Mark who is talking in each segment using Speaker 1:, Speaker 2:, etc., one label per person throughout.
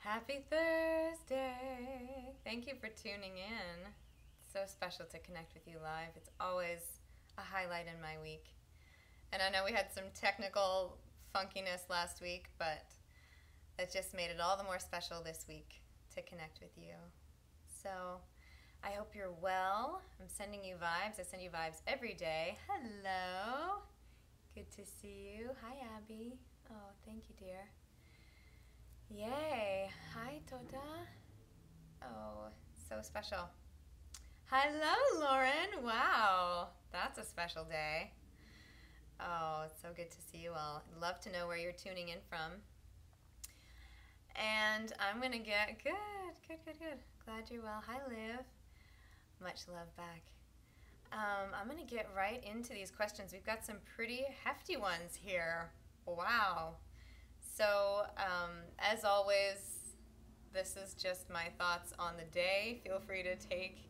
Speaker 1: Happy Thursday! Thank you for tuning in. It's so special to connect with you live. It's always a highlight in my week. And I know we had some technical funkiness last week, but it just made it all the more special this week to connect with you. So I hope you're well. I'm sending you vibes. I send you vibes every day. Hello. Good to see you. Hi, Abby. Oh, thank you, dear. Yay. Hi, Tota. Oh, so special. Hello, Lauren. Wow. That's a special day. Oh, it's so good to see you all. I'd love to know where you're tuning in from. And I'm going to get good. Glad you're well. Hi, Liv. Much love back. I'm going to get right into these questions. We've got some pretty hefty ones here. Wow. So, as always, this is just my thoughts on the day. Feel free to take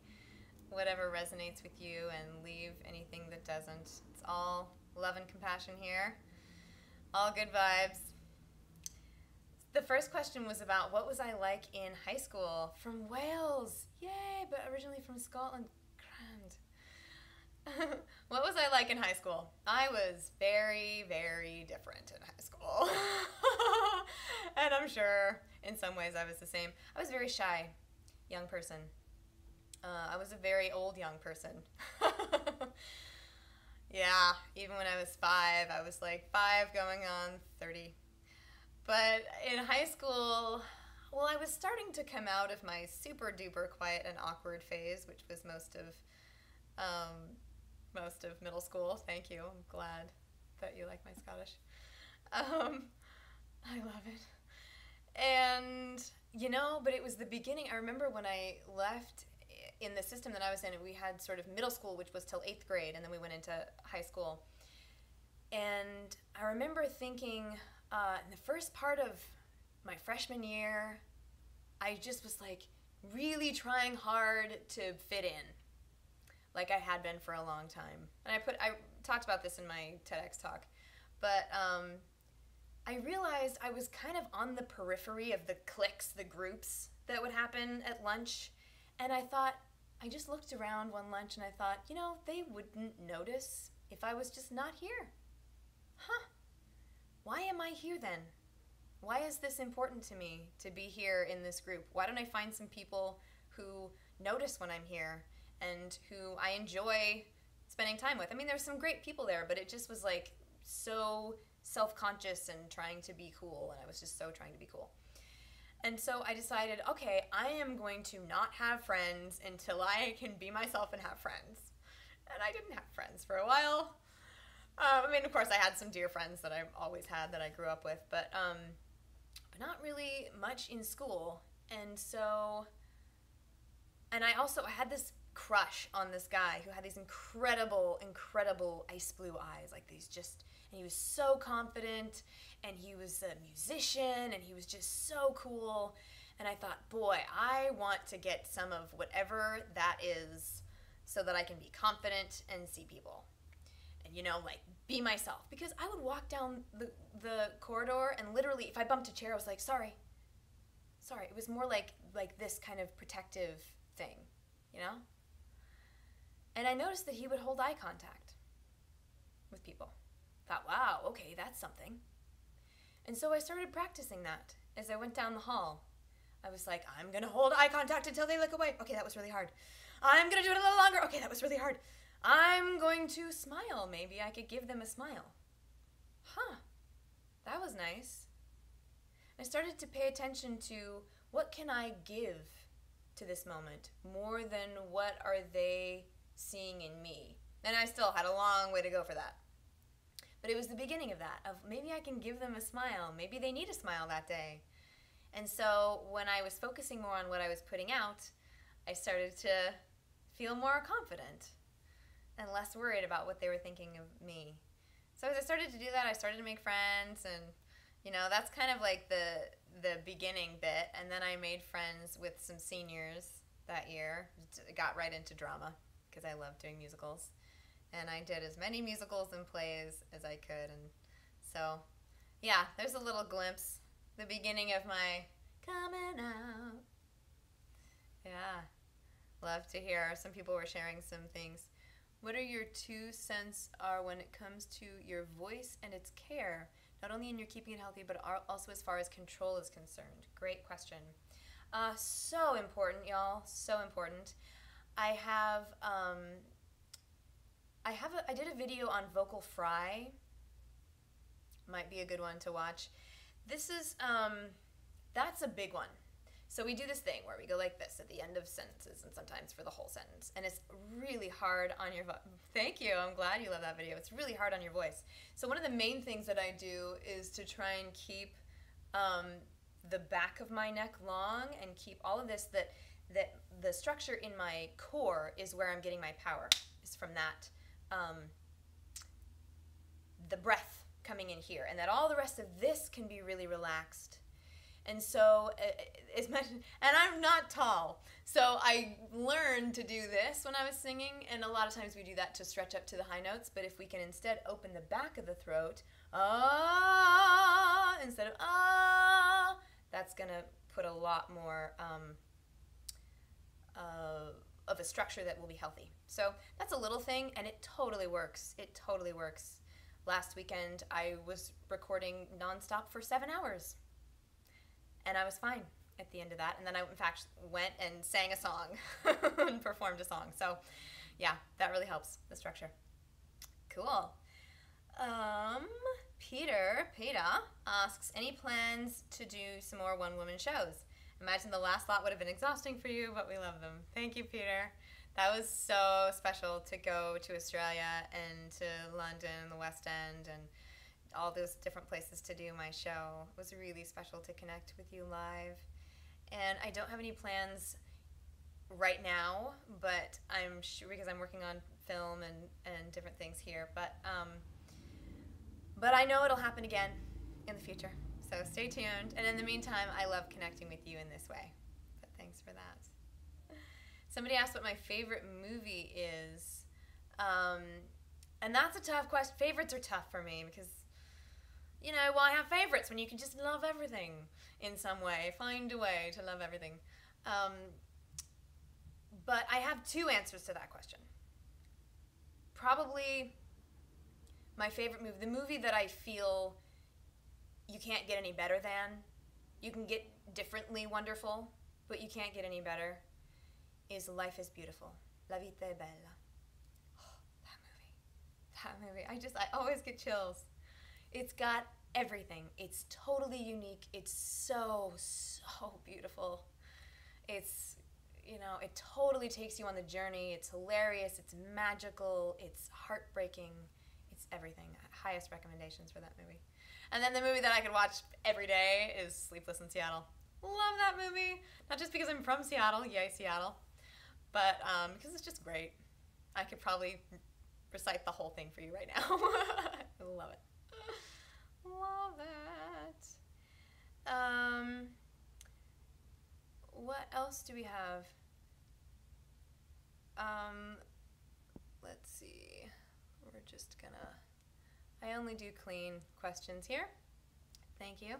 Speaker 1: whatever resonates with you and leave anything that doesn't. It's all love and compassion here. All good vibes. The first question was about what was I like in high school? From Wales. Yay, but originally from Scotland. Grand. What was I like in high school? I was very, very different in high school. And I'm sure in some ways I was the same. I was a very shy young person. I was a very old young person. Yeah, even when I was 5, I was like 5 going on 30. But in high school, well, I was starting to come out of my super duper quiet and awkward phase, which was most of middle school. Thank you. I'm glad that you like my Scottish. I love it. And, but it was the beginning. I remember when I left in the system that I was in, we had sort of middle school, which was till 8th grade, and then we went into high school. And I remember thinking, in the first part of my freshman year, I just was like really trying hard to fit in, like I had been for a long time. And I talked about this in my TEDx talk, but I realized I was kind of on the periphery of the cliques, the groups that would happen at lunch. And I thought, I just looked around one lunch and I thought, they wouldn't notice if I was just not here. Huh. Why am I here then? Why is this important to me to be here in this group? Why don't I find some people who notice when I'm here and who I enjoy spending time with? I mean, there's some great people there, but it just was like so self-conscious and trying to be cool, and I was just so trying to be cool. And so I decided, okay, I am going to not have friends until I can be myself and have friends. And I didn't have friends for a while. Of course, I had some dear friends that I've always had that I grew up with, but not really much in school. And I had this crush on this guy who had these incredible, incredible ice blue eyes, and he was so confident, and he was a musician, and he was just so cool. And I thought, boy, I want to get some of whatever that is so that I can be confident and see people. And, be myself. Because I would walk down the corridor, and literally, if I bumped a chair, I was like, sorry. It was more like this kind of protective thing, And I noticed that he would hold eye contact with people. Thought, wow, okay, that's something. And so I started practicing that as I went down the hall. I was like, I'm going to hold eye contact until they look away. Okay, that was really hard. I'm going to do it a little longer. Okay, that was really hard. I'm going to smile. Maybe I could give them a smile. Huh, that was nice. I started to pay attention to what can I give to this moment more than what are they seeing in me. And I still had a long way to go for that. But it was the beginning of that, of maybe I can give them a smile. Maybe they need a smile that day. And so when I was focusing more on what I was putting out, I started to feel more confident and less worried about what they were thinking of me. So as I started to do that, I started to make friends, and that's kind of like the beginning bit. And then I made friends with some seniors that year. Got right into drama because I love doing musicals. And I did as many musicals and plays as I could. And so, yeah, there's a little glimpse, the beginning of my coming out. Yeah, love to hear. Some people were sharing some things. What are your 2 cents are when it comes to your voice and its care, not only in your keeping it healthy, but also as far as control is concerned? Great question. So important, y'all. So important. I did a video on vocal fry. Might be a good one to watch. This is, that's a big one. So we do this thing where we go like this at the end of sentences and sometimes for the whole sentence. And it's really hard on your voice. Thank you. I'm glad you love that video. It's really hard on your voice. So one of the main things that I do is to try and keep the back of my neck long and keep all of this, that the structure in my core is where I'm getting my power, is from that, the breath coming in here, and that all the rest of this can be really relaxed. And so, and I'm not tall, so I learned to do this when I was singing, and a lot of times we do that to stretch up to the high notes, but if we can instead open the back of the throat, ah, instead of ah, that's going to put a lot more of a structure that will be healthy. So that's a little thing, and it totally works. It totally works. Last weekend, I was recording nonstop for 7 hours. And I was fine at the end of that. And then I, in fact, went and sang a song and performed a song. So, yeah, that really helps, the structure. Cool. Peter asks, any plans to do some more one-woman shows? Imagine the last lot would have been exhausting for you, but we love them. Thank you, Peter. That was so special to go to Australia and to London and the West End and all those different places to do my show. It was really special to connect with you live. And I don't have any plans right now, but I'm sure, because I'm working on film and different things here, but I know it'll happen again in the future. So stay tuned. And in the meantime, I love connecting with you in this way. But thanks for that. Somebody asked what my favorite movie is. And that's a tough question. Favorites are tough for me because, you know, well, I have favorites when you can just love everything in some way. Find a way to love everything. But I have 2 answers to that question. Probably my favorite movie, the movie that I feel you can't get any better than, you can get differently wonderful, but you can't get any better, is Life is Beautiful. La vita è bella. Oh, that movie. I always get chills. It's got everything. It's totally unique. It's so, so beautiful. It's, you know, it totally takes you on the journey. It's hilarious. It's magical. It's heartbreaking. It's everything. Highest recommendations for that movie. And then the movie that I could watch every day is Sleepless in Seattle. Love that movie. Not just because I'm from Seattle, yay Seattle, but because it's just great. I could probably recite the whole thing for you right now. I love it. Love it. What else do we have? Let's see. We're just gonna... I only do clean questions here. Thank you.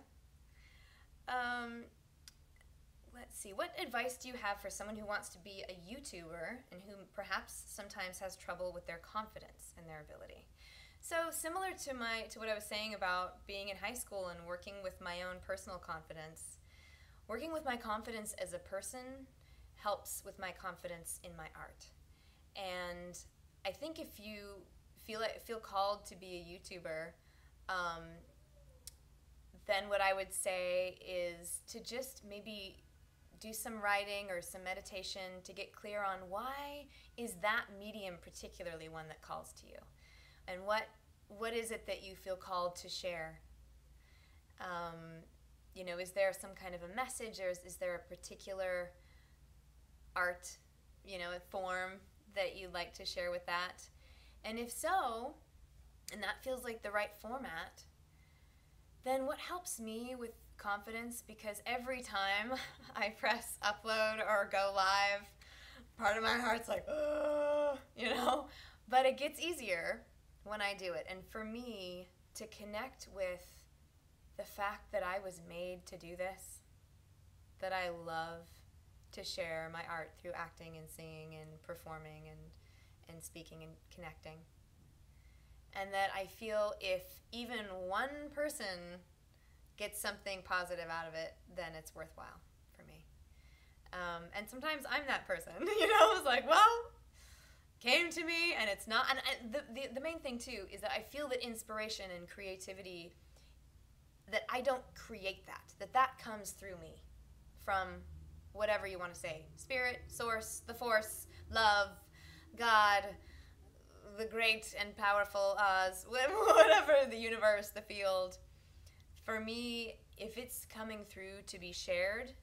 Speaker 1: Let's see. What advice do you have for someone who wants to be a YouTuber and who perhaps sometimes has trouble with their confidence and their ability? So similar to what I was saying about being in high school and working with my own personal confidence, working with my confidence as a person helps with my confidence in my art. And I think if you feel called to be a YouTuber, then what I would say is to just maybe do some writing or some meditation to get clear on why is that medium particularly one that calls to you, and what is it that you feel called to share. You know, is there some kind of a message, or is there a particular art, you know, a form that you'd like to share with that? And if so, and that feels like the right format, then what helps me with confidence, because every time I press upload or go live, part of my heart's like, oh, you know, but it gets easier when I do it. And for me to connect with the fact that I was made to do this, that I love to share my art through acting and singing and performing and speaking and connecting. And that I feel if even one person gets something positive out of it, then it's worthwhile for me. And sometimes I'm that person, it's like, well, came to me and it's not. And the main thing too is that I feel that inspiration and creativity, that I don't create that comes through me from whatever you want to say. Spirit, source, the force, love, God, the great and powerful Oz, whatever, the universe, the field. For me, if it's coming through to be shared,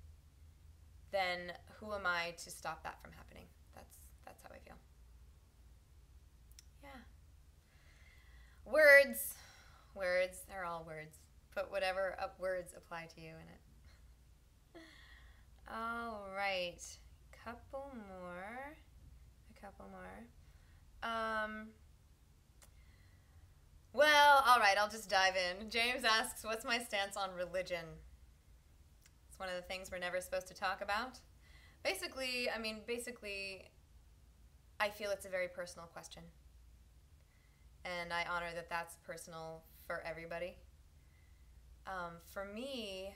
Speaker 1: then who am I to stop that from happening? That's how I feel. Yeah. Words, they're all words. Put whatever words apply to you in it. All right. A couple more. Well, all right, I'll just dive in. James asks, what's my stance on religion? It's one of the things we're never supposed to talk about. Basically, I feel it's a very personal question. And I honor that that's personal for everybody. For me,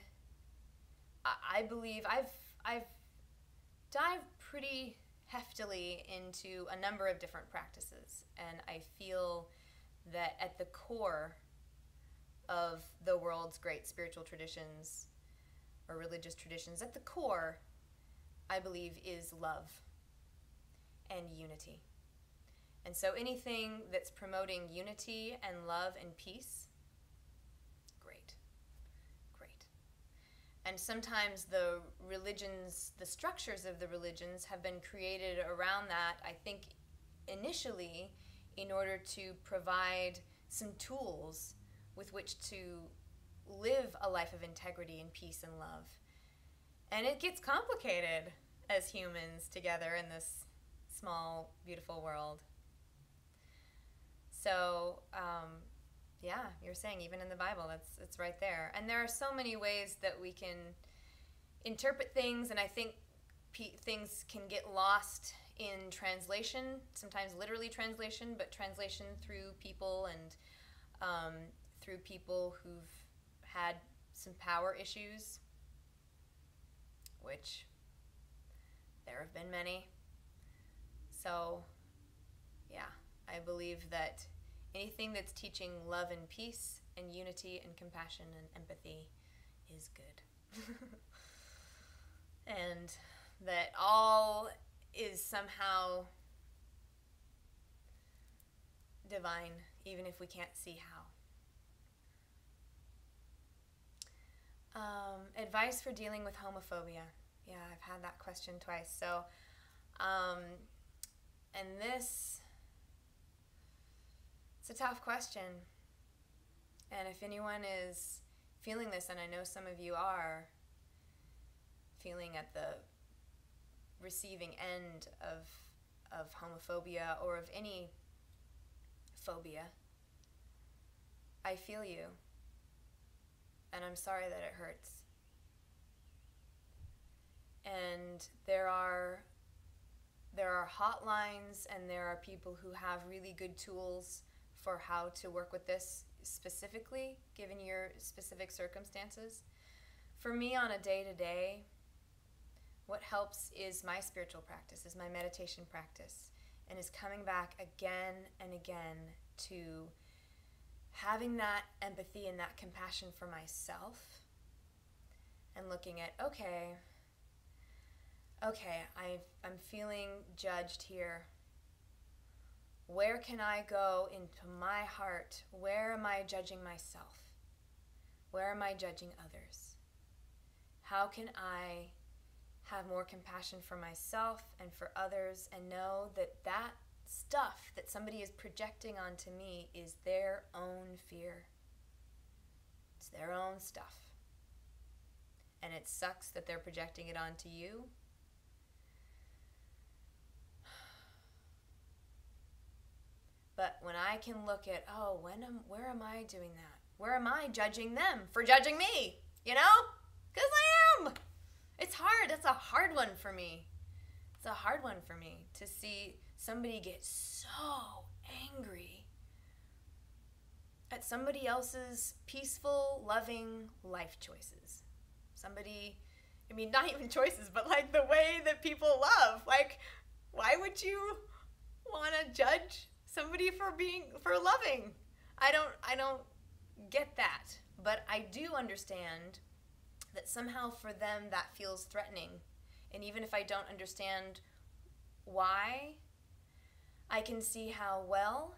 Speaker 1: I believe I've dived pretty heftily into a number of different practices, and I feel that at the core of the world's great spiritual traditions or religious traditions, at the core, I believe, is love and unity. And so anything that's promoting unity and love and peace, great. And sometimes the structures of the religions have been created around that, I think, initially in order to provide some tools with which to live a life of integrity and peace and love. And it gets complicated as humans together in this small, beautiful world. So, yeah, you're saying even in the Bible, it's right there. And there are so many ways that we can interpret things, and I think things can get lost in translation, sometimes literally translation, but translation through people and through people who've had some power issues, which there have been many. So, yeah, I believe that anything that's teaching love and peace and unity and compassion and empathy is good. And that all is somehow divine, even if we can't see how. Advice for dealing with homophobia. Yeah, I've had that question twice. So, and this, it's a tough question. And if anyone is feeling this, and I know some of you are feeling at the receiving end of homophobia or of any phobia, I feel you. And I'm sorry that it hurts. And there are hotlines, and there are people who have really good tools for how to work with this specifically, given your specific circumstances. For me, on a day-to-day, what helps is my spiritual practice, is my meditation practice, and is coming back again and again to having that empathy and that compassion for myself, and looking at, okay, I'm feeling judged here. Where can I go into my heart? Where am I judging myself? Where am I judging others? How can I have more compassion for myself and for others, and know that that stuff that somebody is projecting onto me is their own fear. It's their own stuff. And it sucks that they're projecting it onto you. But when I can look at, where am I doing that? Where am I judging them for judging me? You know? Because I am. It's hard. That's a hard one for me. It's a hard one for me to see somebody get so angry at somebody else's peaceful, loving life choices. Somebody, I mean, not even choices, but like the way that people love. Like, why would you want to judge somebody for loving? I don't get that. But I do understand that somehow for them that feels threatening. And even if I don't understand why, I can see how, well,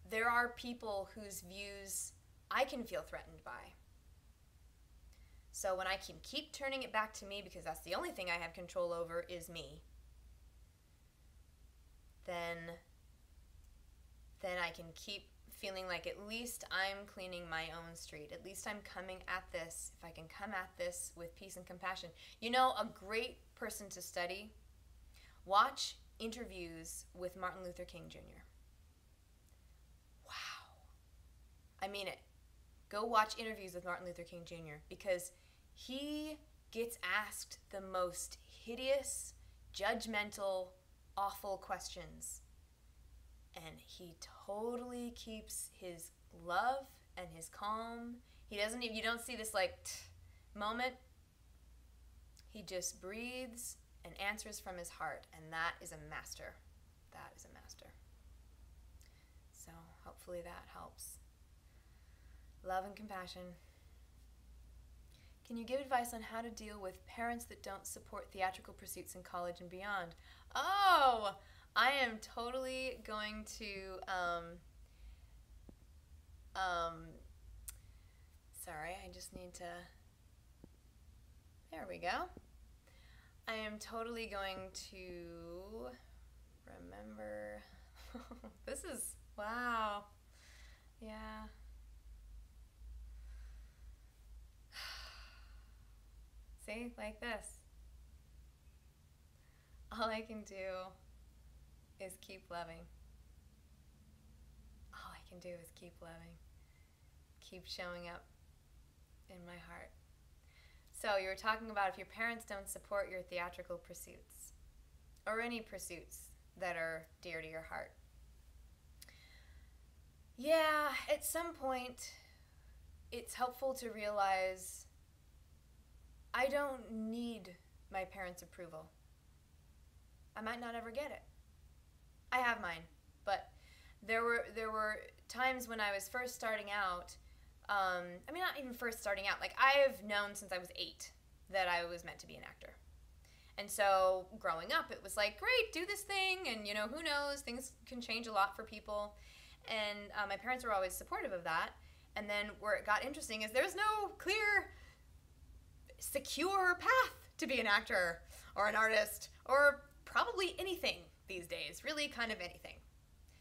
Speaker 1: there are people whose views I can feel threatened by. So when I can keep turning it back to me, because that's the only thing I have control over is me, then I can keep feeling like at least I'm cleaning my own street. At least I'm coming at this, if I can come at this with peace and compassion. You know, a great person to study, watch interviews with Martin Luther King Jr. Wow. I mean it. Go watch interviews with Martin Luther King Jr. because he gets asked the most hideous, judgmental, awful questions. And he totally keeps his love and his calm. He doesn't even, you don't see this like moment. He just breathes and answers from his heart. And that is a master. That is a master. So hopefully that helps. Love and compassion. Can you give advice on how to deal with parents that don't support theatrical pursuits in college and beyond? Oh, I am totally going to, sorry, I just need to, there we go. I am totally going to remember, this is, wow, yeah. See, like this. All I can do is keep loving. All I can do is keep loving. Keep showing up in my heart. So you were talking about if your parents don't support your theatrical pursuits or any pursuits that are dear to your heart. Yeah, at some point it's helpful to realize I don't need my parents' approval. I might not ever get it. I have mine, but there were times when I was first starting out, I mean, not even first starting out, like I've known since I was 8 that I was meant to be an actor. And so growing up, it was like, great, do this thing, and you know, who knows, things can change a lot for people. And my parents were always supportive of that. And then where it got interesting is there's no clear, secure path to be an actor or an artist or probably anything these days, really kind of anything.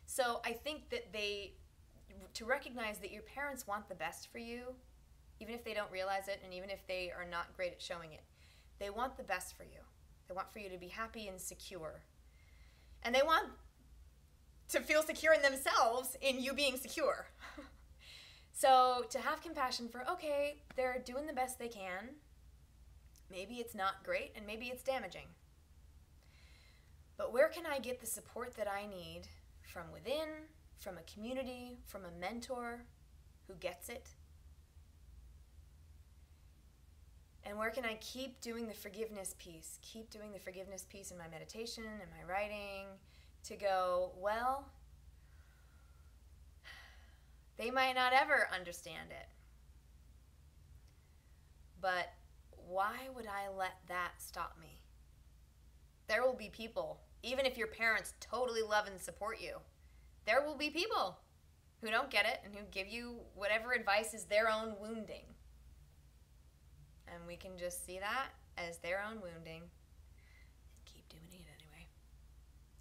Speaker 1: So I think that to recognize that your parents want the best for you, even if they don't realize it and even if they are not great at showing it, they want the best for you. They want for you to be happy and secure. And they want to feel secure in themselves in you being secure. So to have compassion for, okay, they're doing the best they can. Maybe it's not great and maybe it's damaging. But where can I get the support that I need from within, from a community, from a mentor who gets it? And where can I keep doing the forgiveness piece, in my meditation and my writing, to go, well, they might not ever understand it, but why would I let that stop me? There will be people, even if your parents totally love and support you, there will be people who don't get it and who give you whatever advice is their own wounding. And we can just see that as their own wounding and keep doing it anyway.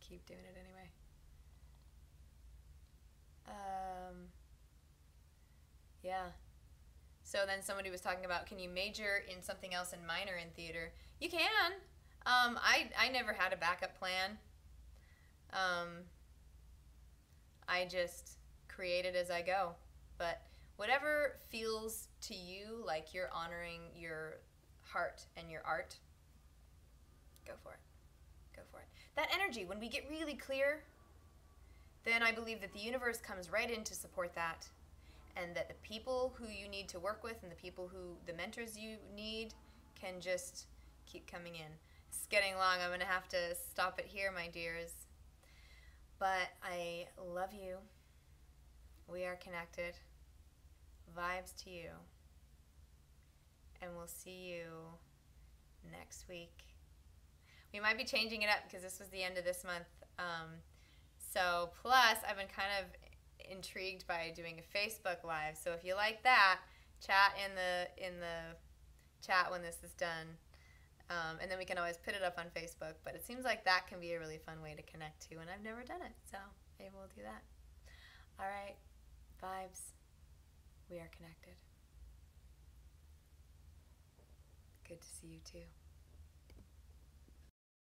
Speaker 1: Keep doing it anyway. Yeah. So then somebody was talking about, can you major in something else and minor in theater? You can. I never had a backup plan. I just create it as I go. But whatever feels to you like you're honoring your heart and your art, go for it. Go for it. That energy, when we get really clear, then I believe that the universe comes right in to support that, and that the people who you need to work with and the mentors you need can just keep coming in. It's getting long. I'm going to have to stop it here, my dears. But I love you. We are connected. Vibes to you. And we'll see you next week. We might be changing it up because this was the end of this month. So plus, I've been kind of intrigued by doing a Facebook Live. So if you like that, chat in the chat when this is done. And then we can always put it up on Facebook. But it seems like that can be a really fun way to connect too, and I've never done it. So maybe we'll do that. All right. Vibes. We are connected. Good to see you too.